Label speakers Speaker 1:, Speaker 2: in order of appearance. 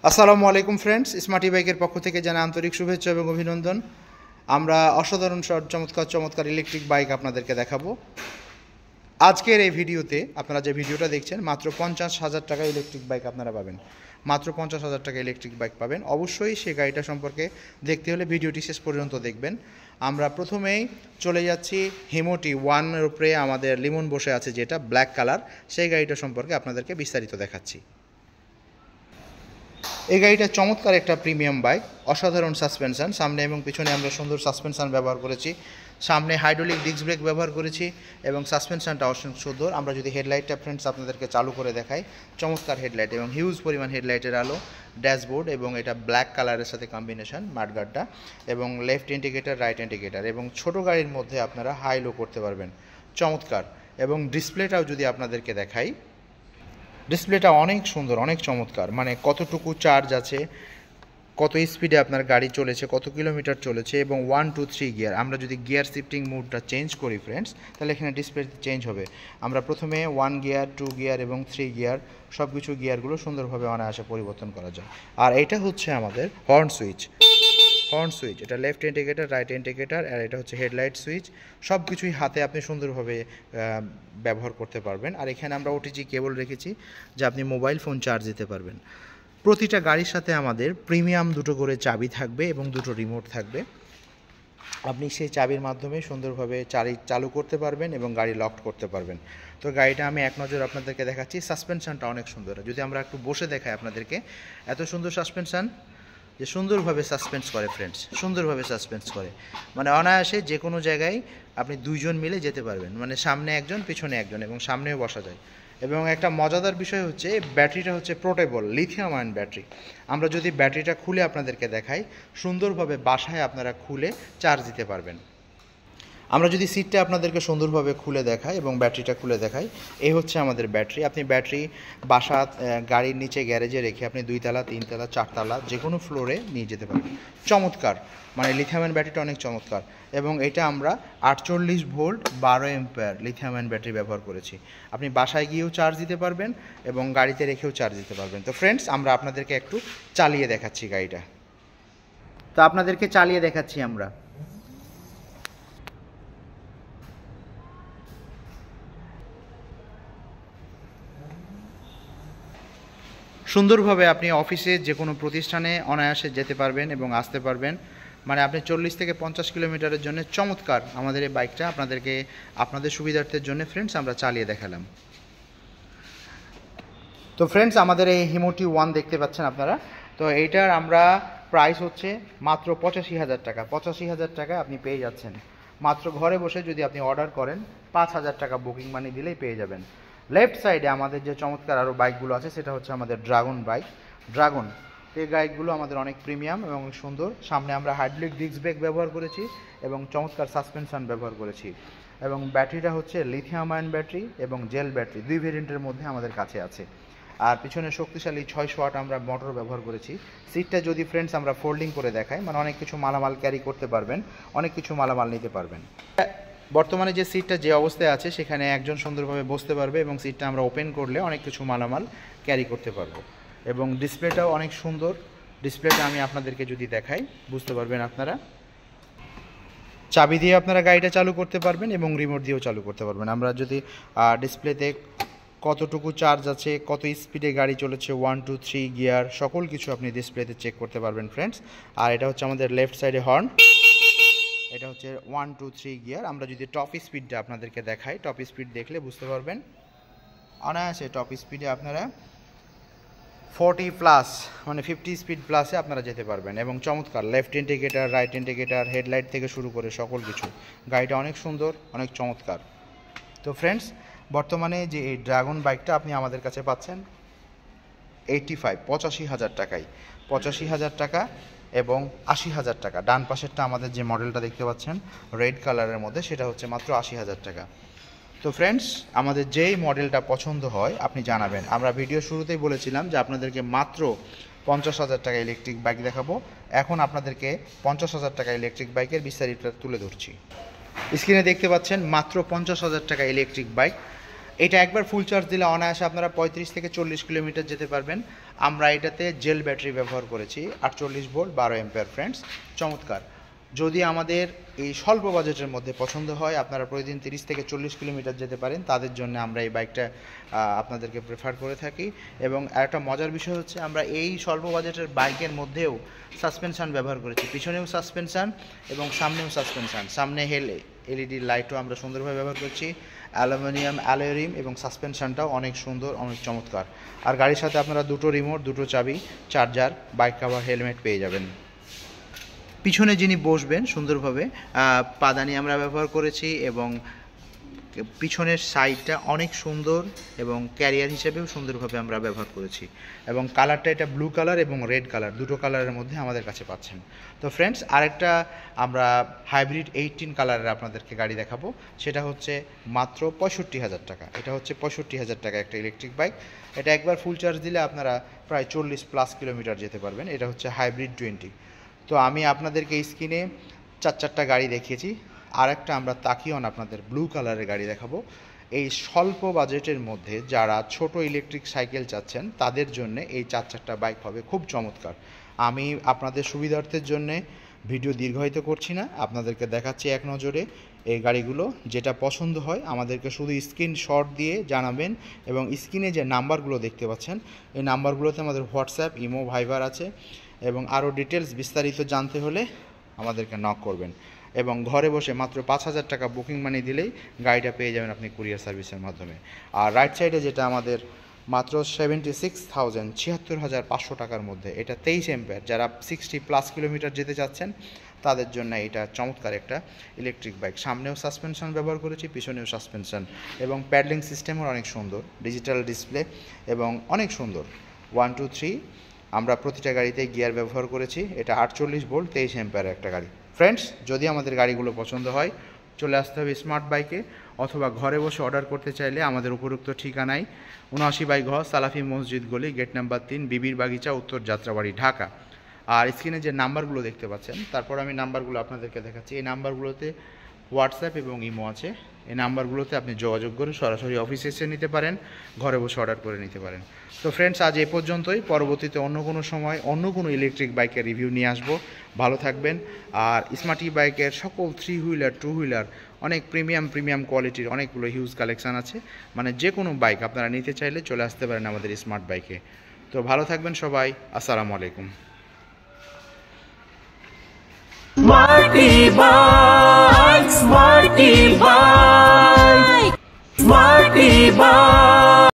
Speaker 1: আসসালামু আলাইকুম friends, smarty বাইকের পক্ষ থেকে জানাই আন্তরিক শুভেচ্ছা এবং অভিনন্দন। আমরা অসাধারণ চমৎকার ইলেকট্রিক বাইক আপনাদেরকে দেখাবো। আজকের এই ভিডিওতে আপনারা যে ভিডিওটা দেখছেন, মাত্র 50,000 টাকা ইলেকট্রিক বাইক আপনারা পাবেন। মাত্র 50,000 টাকা ইলেকট্রিক বাইক পাবেন। অবশ্যই সেই গাড়িটা সম্পর্কে দেখতে হলে ভিডিওটি শেষ পর্যন্ত দেখবেন। আমরা প্রথমেই চলে যাচ্ছি হিমোটি ওয়ানের উপরে আমাদের লিমন বসে আছে, যেটা ব্ল্যাক কালার, সেই গাড়িটা সম্পর্কে আপনাদেরকে বিস্তারিত দেখাচ্ছি। এই গাড়িটা চমৎকার একটা প্রিমিয়াম বাইক, অসাধারণ সাসপেনশন, সামনে এবং পিছনে আমরা সুন্দর সাসপেনশন ব্যবহার করেছি। সামনে হাইড্রোলিক ডিস্ক ব্রেক ব্যবহার করেছি এবং সাসপেনশনটা অসংখ্য সুন্দর। আমরা যদি হেডলাইটটা ফ্রেন্ডস আপনাদেরকে চালু করে দেখাই, চমৎকার হেডলাইট এবং হিউজ পরিমাণ হেডলাইটের আলো, ড্যাশবোর্ড এবং এটা ব্ল্যাক কালারের সাথে কম্বিনেশন মাডগার্ডটা, এবং লেফট ইন্ডিকেটার, রাইট ইন্ডিকেটার, এবং ছোট গাড়ির মধ্যে আপনারা হাই লো করতে পারবেন, চমৎকার। এবং ডিসপ্লেটাও যদি আপনাদেরকে দেখাই, ডিসপ্লেটা অনেক সুন্দর, অনেক চমৎকার, মানে কতটুকু চার্জ আছে, কত স্পিডে আপনার গাড়ি চলেছে, কত কিলোমিটার চলেছে, এবং 1, 2, 3 গিয়ার। আমরা যদি গিয়ার শিফটিং মুডটা চেঞ্জ করি ফ্রেন্ডস, তাহলে এখানে ডিসপ্লে চেঞ্জ হবে। আমরা প্রথমে 1 গিয়ার, 2 গিয়ার এবং 3 গিয়ার, সব কিছু গিয়ারগুলো সুন্দরভাবে অনায়াসে পরিবর্তন করা যায়। আর এটা হচ্ছে আমাদের হর্ন সুইচ, এটা লেফট ইন্ডিকেটার, রাইট ইন্ডিকেটার, আর এটা হচ্ছে হেডলাইট সুইচ। সব কিছুই হাতে আপনি সুন্দরভাবে ব্যবহার করতে পারবেন। আর এখানে আমরা ওটিজি কেবল রেখেছি, যে আপনি মোবাইল ফোন চার্জ দিতে পারবেন। প্রতিটা গাড়ির সাথে আমাদের প্রিমিয়াম দুটো করে চাবি থাকবে এবং দুটো রিমোট থাকবে। আপনি সেই চাবির মাধ্যমে সুন্দরভাবে চালু করতে পারবেন এবং গাড়ি লক করতে পারবেন। তো গাড়িটা আমি এক নজর আপনাদেরকে দেখাচ্ছি। সাসপেনশনটা অনেক সুন্দর, যদি আমরা একটু বসে দেখাই আপনাদেরকে, এত সুন্দর সাসপেনশন যে সুন্দরভাবে সাসপেন্স করে ফ্রেন্ডস, সুন্দরভাবে সাসপেন্স করে, মানে অনায়াসে যে কোনো জায়গায় আপনি দুইজন মিলে যেতে পারবেন, মানে সামনে একজন পিছনে একজন, এবং সামনেও বসা যায়। এবং একটা মজাদার বিষয় হচ্ছে, ব্যাটারিটা হচ্ছে পোর্টেবল লিথিয়াম আয়ন ব্যাটারি। আমরা যদি ব্যাটারিটা খুলে আপনাদেরকে দেখাই, সুন্দরভাবে বাসায় আপনারা খুলে চার্জ দিতে পারবেন। আমরা যদি সিটটা আপনাদেরকে সুন্দরভাবে খুলে দেখাই এবং ব্যাটারিটা খুলে দেখাই, এই হচ্ছে আমাদের ব্যাটারি। আপনি ব্যাটারি বাসা গাড়ির নিচে গ্যারেজে রেখে আপনি 2 তলা, 3 তলা, 4 তলা যে কোনো ফ্লোরে নিয়ে যেতে পারবেন। চমৎকার, মানে লিথিয়াম ব্যাটারিটা অনেক চমৎকার। এবং এটা আমরা 48 ভোল্ট 12 এম্পিয়ার লিথিয়াম ব্যাটারি ব্যবহার করেছি। আপনি বাসায় গিয়েও চার্জ দিতে পারবেন এবং গাড়িতে রেখেও চার্জ দিতে পারবেন। তো ফ্রেন্ডস, আমরা আপনাদেরকে একটু চালিয়ে দেখাচ্ছি গাড়িটা। তো আপনাদেরকে চালিয়ে দেখাচ্ছি আমরা। সুন্দরভাবে আপনি অফিসে যে কোনো প্রতিষ্ঠানে অনায়াসে যেতে পারবেন এবং আসতে পারবেন। মানে আপনি 40 থেকে 50 কিলোমিটারের জন্য চমৎকার আমাদের এই বাইকটা আপনাদেরকে আপনাদের সুবিধার্থের জন্য ফ্রেন্ডস আমরা চালিয়ে দেখালাম। তো ফ্রেন্ডস, আমাদের এই হিমোটি ওয়ান দেখতে পাচ্ছেন আপনারা। তো এইটার আমরা প্রাইস হচ্ছে মাত্র 85,000 টাকা। 85,000 টাকা আপনি পেয়ে যাচ্ছেন মাত্র ঘরে বসে। যদি আপনি অর্ডার করেন, 5,000 টাকা বুকিং মানি দিলেই পেয়ে যাবেন। লেফট সাইডে আমাদের যে চমৎকার আরও বাইকগুলো আছে, সেটা হচ্ছে আমাদের ড্রাগন বাইক। ড্রাগন এই বাইকগুলো আমাদের অনেক প্রিমিয়াম এবং সুন্দর। সামনে আমরা হাইড্রোলিক ডিস্ক ব্রেক ব্যবহার করেছি এবং চমৎকার সাসপেনশন ব্যবহার করেছি। এবং ব্যাটারিটা হচ্ছে লিথিয়াম আয়ন ব্যাটারি এবং জেল ব্যাটারি, 2 ভেরিয়েন্টের মধ্যে আমাদের কাছে আছে। আর পিছনে শক্তিশালী 600 ওয়াট আমরা মোটর ব্যবহার করেছি। সিটটা যদি ফ্রেন্ডস আমরা ফোল্ডিং করে দেখাই, মানে অনেক কিছু মালামাল ক্যারি করতে পারবেন, অনেক কিছু মালামাল নিতে পারবেন। বর্তমানে যে সিটটা যে অবস্থায় আছে, সেখানে একজন সুন্দরভাবে বসতে পারবে এবং সিটটা আমরা ওপেন করলে অনেক কিছু মালামাল ক্যারি করতে পারবো। এবং ডিসপ্লেটাও অনেক সুন্দর। ডিসপ্লেটা আমি আপনাদেরকে যদি দেখাই, বুঝতে পারবেন আপনারা। চাবি দিয়ে আপনারা গাড়িটা চালু করতে পারবেন এবং রিমোট দিয়েও চালু করতে পারবেন। আমরা যদি ডিসপ্লেতে কতটুকু চার্জ আছে, কত স্পিডে গাড়ি চলেছে, 1, 2, 3 গিয়ার, সকল কিছু আপনি ডিসপ্লেতে চেক করতে পারবেন ফ্রেন্ডস। আর এটা হচ্ছে আমাদের লেফট সাইডে হর্ন, এটা হচ্ছে 1, 2, 3 গিয়ার। আমরা যদি টপ স্পিডটা আপনাদেরকে দেখাই, টপ স্পিড দেখলে বুঝতে পারবেন অনায়াসে টপ স্পিডে আপনারা 40+, মানে 50 স্পিড প্লাসে আপনারা যেতে পারবেন। এবং চমৎকার left indicator, right indicator, headlight থেকে শুরু করে সকল কিছু, গাড়িটা অনেক সুন্দর, অনেক চমৎকার। তো ফ্রেন্ডস, বর্তমানে যে এই ড্রাগন বাইকটা আপনি আমাদের কাছে পাচ্ছেন 85,000 টাকায়, 85,000 টাকা এবং 80,000 টাকা। ডান পাশেরটা আমাদের যে মডেলটা দেখতে পাচ্ছেন রেড কালারের মধ্যে, সেটা হচ্ছে মাত্র 80,000 টাকা। তো ফ্রেন্ডস, আমাদের যেই মডেলটা পছন্দ হয় আপনি জানাবেন। আমরা ভিডিও শুরুতেই বলেছিলাম যে আপনাদেরকে মাত্র 50,000 টাকা ইলেকট্রিক বাইক দেখাবো। এখন আপনাদেরকে 50,000 টাকা ইলেকট্রিক বাইকের বিস্তারিত তুলে ধরছি। স্ক্রিনে দেখতে পাচ্ছেন মাত্র 50,000 টাকা ইলেকট্রিক বাইক। এটা একবার ফুল চার্জ দিলে অনায়াসে আপনারা 35 থেকে 40 কিলোমিটার যেতে পারবেন। আমরা এটাতে জেল ব্যাটারি ব্যবহার করেছি 48 ভোল্ট 12 অ্যাম্পিয়ার ফ্রেন্ডস, চমৎকার। যদি আমাদের এই স্বল্প বাজেটের মধ্যে পছন্দ হয়, আপনারা প্রতিদিন 30 থেকে 40 কিলোমিটার যেতে পারেন, তাদের জন্য আমরা এই বাইকটা আপনাদেরকে প্রেফার করে থাকি। এবং একটা মজার বিষয় হচ্ছে আমরা এই স্বল্প বাজেটের বাইকের মধ্যেও সাসপেনশন ব্যবহার করেছি, পিছনেও সাসপেনশন এবং সামনেও সাসপেনশন। সামনে এলইডি লাইটও আমরা সুন্দরভাবে ব্যবহার করছি, অ্যালুমিনিয়াম অ্যালয় রিম, এবং সাসপেনশনটাও অনেক সুন্দর, অনেক চমৎকার। আর গাড়ির সাথে আপনারা দুটো রিমোট, দুটো চাবি, চার্জার, বাইক কভার, হেলমেট পেয়ে যাবেন। পিছনে যিনি বসবেন সুন্দরভাবে পাদানি আমরা ব্যবহার করেছি, এবং পিছনের সাইডটা অনেক সুন্দর এবং ক্যারিয়ার হিসেবেও সুন্দরভাবে আমরা ব্যবহার করেছি। এবং কালারটা এটা ব্লু কালার এবং রেড কালার, দুটো কালারের মধ্যে আমাদের কাছে পাচ্ছেন। তো ফ্রেন্ডস, আরেকটা আমরা হাইব্রিড 18 কালারের আপনাদেরকে গাড়ি দেখাবো, সেটা হচ্ছে মাত্র 65,000 টাকা। এটা হচ্ছে 65,000 টাকা একটা ইলেকট্রিক বাইক। এটা একবার ফুল চার্জ দিলে আপনারা প্রায় 40+ কিলোমিটার যেতে পারবেন। এটা হচ্ছে হাইব্রিড 20। তো আমি আপনাদেরকে স্ক্রিনে 4টা গাড়ি দেখিয়েছি, আরেকটা আমরা তাকিয়ন আপনাদের ব্লু কালারের গাড়ি দেখাবো। এই স্বল্প বাজেটের মধ্যে যারা ছোট ইলেকট্রিক সাইকেল চাচ্ছেন তাদের জন্য এই 4টা বাইক হবে খুব চমৎকার। আমি আপনাদের সুবিধার্থের জন্য ভিডিও দীর্ঘায়িত করছি না, আপনাদেরকে দেখাচ্ছি এক নজরে এই গাড়িগুলো। যেটা পছন্দ হয় আমাদেরকে শুধু স্ক্রিনশট দিয়ে জানাবেন, এবং স্ক্রিনে যে নাম্বারগুলো দেখতে পাচ্ছেন এই নাম্বারগুলোতে আমাদের হোয়াটসঅ্যাপ, ইমো, ভাইবার আছে। এবং আরও ডিটেলস বিস্তারিত জানতে হলে আমাদেরকে নক করবেন। এবং ঘরে বসে মাত্র 5,000 টাকা বুকিং মানি দিলেই গাড়িটা পেয়ে যাবেন আপনি কুরিয়ার সার্ভিসের মাধ্যমে। আর রাইট সাইডে যেটা আমাদের মাত্র 76,000 76,500 টাকার মধ্যে, এটা 23 অ্যাম্পিয়ার, যারা 60+ কিলোমিটার যেতে চাচ্ছেন তাদের জন্য এটা চমৎকার একটা ইলেকট্রিক বাইক। সামনেও সাসপেনশন ব্যবহার করেছি, পিছনেও সাসপেনশন, এবং প্যাডলিং সিস্টেমও অনেক সুন্দর, ডিজিটাল ডিসপ্লে এবং অনেক সুন্দর। 1 2 3 আমরা প্রতিটা গাড়িতে গিয়ার ব্যবহার করেছি। এটা 48 ভোল্ট 23 অ্যাম্পিয়ার একটা গাড়ি। ফ্রেন্ডস, যদি আমাদের গাড়িগুলো পছন্দ হয় চলে আসতে হবে স্মার্ট বাইকে, অথবা ঘরে বসে অর্ডার করতে চাইলে আমাদের উপরোক্ত ঠিকানায় 79/ঘ সালাফি মসজিদ গলি, গেট নাম্বার 3, বিবির বাগিচা, উত্তর যাত্রাবাড়ি, ঢাকা। আর স্ক্রিনে যে নাম্বারগুলো দেখতে পাচ্ছেন, তারপর আমি নাম্বারগুলো আপনাদেরকে দেখাচ্ছি। এই নাম্বারগুলোতে হোয়াটসঅ্যাপ এবং ইমো আছে। এই নাম্বারগুলোতে আপনি যোগাযোগ করে সরাসরি অফিসে এসে নিতে পারেন, ঘরে বসে অর্ডার করে নিতে পারেন। তো ফ্রেন্ডস, আজ এই পর্যন্তই। পরবর্তীতে অন্য কোনো সময় অন্য কোনো ইলেকট্রিক বাইকের রিভিউ নিয়ে আসবো। ভালো থাকবেন। আর স্মার্ট ই বাইকের সকল 3 হুইলার 2 হুইলার অনেক প্রিমিয়াম কোয়ালিটির অনেকগুলো হিউজ কালেকশান আছে। মানে যে কোনো বাইক আপনারা নিতে চাইলে চলে আসতে পারেন আমাদের স্মার্ট বাইকে। তো ভালো থাকবেন সবাই, আসসালামু আলাইকুম।
Speaker 2: Smarty Bike, Smarty Bike, Smarty Bike.